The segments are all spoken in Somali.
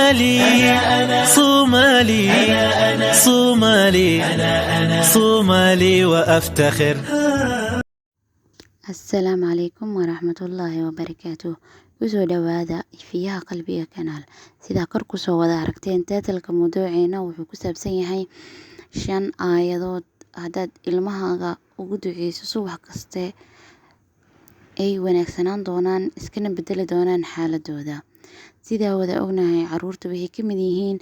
صومالي صومالي صومالي صومالي وأفتخر. السلام عليكم ورحمة الله وبركاته. kusoo dhawaada ifiyaha qalbiga kanaal. Sidaa kor ku soo wada aragteen taatalka mawduuceena wuxuu ku saabsan yahay 5 aayadood haddaad ilmahaaga ugu duceyso subax kaste ay wanaagsanaan doonaan iskana bedeli doonaan xaaladooda. Sidaa wada ognahay caruurta waxay ka mid yihiin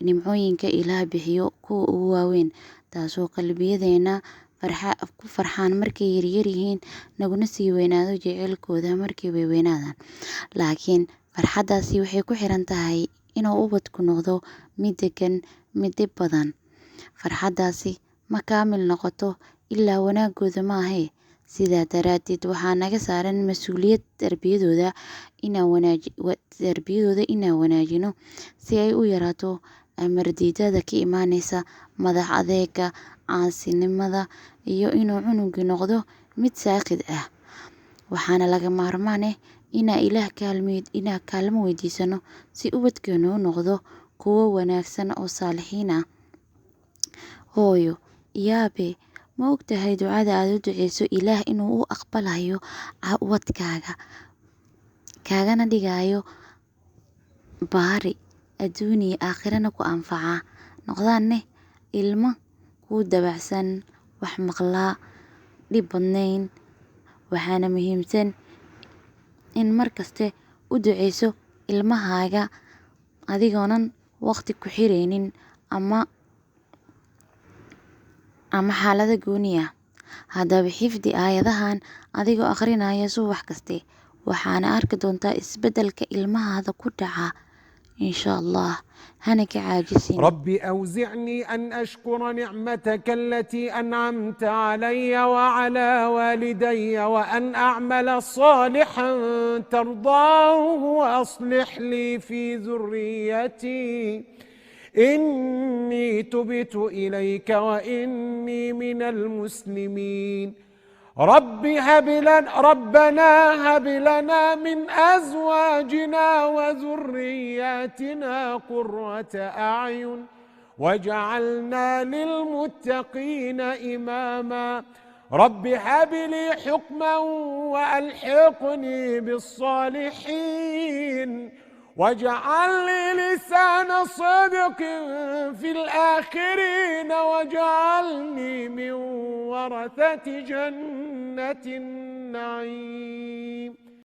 nimcooyinka Ilaah bixiyo kuwa ugu waaweyn, taasoo qalbiyadeena ku farxaan markay yaryar yihiin, naguna sii weynaado jaceylkooda markay weynaadaan. Laakiin farxadaasi waxay ku xiran tahay inuu ubadku noqdo mid degan, mid dhib badan. Farxadaasi ma kaamil noqoto ilaa wanaagooda maahe. Sidaa daraadeed waxaa naga saaran mas'uuliyad tarbiyadooda inaan wanaajino si ay u yaraato amar diidada ka imaaneysa madax adeega, caasinimada iyo inuu cunugu noqdo mid saaqid ah. Waxaana laga maarmaan ah inaan Ilaah kaalmo weydiisano si ubadkeenu u noqdo kuwo wanaagsan oo saalixiin ah. Hooyo iyo aabe, ma ogtahay ducada aad u duceyso Ilaah inuu u aqbalayo ubadkaaga, kaagana dhigayo baari adduun iyo aakhirana ku anfaca noqdaane ilmo ku dabacsan, wax maqlaa, dhib badnayn. Waxaana muhiimsan in markaste u duceyso ilmahaaga adigoonan waqti ku xireynin ama xaalada gooni ah. Haddaba xifdi aayadahan adigoo akhrinaya subax kaste, waxaana arki doontaa isbedelka ilmahaada ku dhaca insha Allah. هنك عاجزين. ربي أوزعني أن أشكر نعمتك التي أنعمت علي وعلى والدي وأن أعمل صالحا ترضاه وأصلح لي في ذريتي إني تبت إليك وإني من المسلمين. ربنا هب لنا من أزواجنا وذرياتنا قرة أعين واجعلنا للمتقين إماما. رب هب لي حكما وألحقني بالصالحين واجعل لي لسان صدق في الآخرين واجعلني من ورثة جنة النعيم.